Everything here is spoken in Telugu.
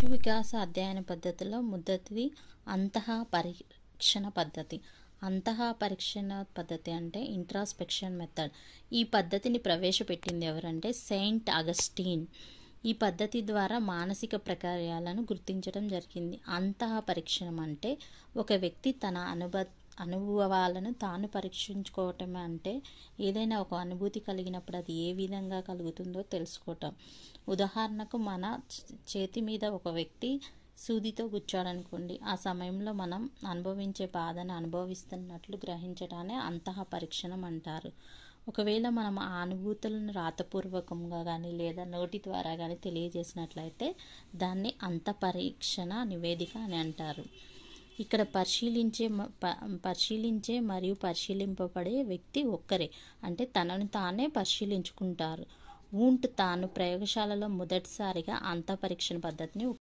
శిశు వికాస అధ్యయన పద్ధతిలో మొదటిది అంతః పరీక్షణ పద్ధతి. అంతః పరీక్షణ పద్ధతి అంటే ఇంట్రాస్పెక్షన్ మెథడ్. ఈ పద్ధతిని ప్రవేశపెట్టింది ఎవరంటే సెయింట్ అగస్టిన్. ఈ పద్ధతి ద్వారా మానసిక ప్రక్రియలను గుర్తించడం జరిగింది. అంతః పరీక్షణం అంటే ఒక వ్యక్తి తన అనుభవాలను తాను పరీక్షించుకోవటం. అంటే ఏదైనా ఒక అనుభూతి కలిగినప్పుడు అది ఏ విధంగా కలుగుతుందో తెలుసుకోవటం. ఉదాహరణకు మన చేతి మీద ఒక వ్యక్తి సూదితో గుచ్చాడనుకోండి, ఆ సమయంలో మనం అనుభవించే బాధను అనుభవిస్తున్నట్లు గ్రహించడాన్ని అంతః పరీక్షణం అంటారు. ఒకవేళ మనం ఆ అనుభూతులను రాతపూర్వకంగా కానీ లేదా నోటి ద్వారా కానీ తెలియజేసినట్లయితే దాన్ని అంతఃపరీక్షణ నివేదిక అని అంటారు. ఇక్కడ పరిశీలించే మరియు పరిశీలింపబడే వ్యక్తి ఒక్కరే, అంటే తనను తానే పరిశీలించుకుంటారు. వూంట్ తాను ప్రయోగశాలలో మొదటిసారిగా అంతఃపరీక్షణ పద్ధతిని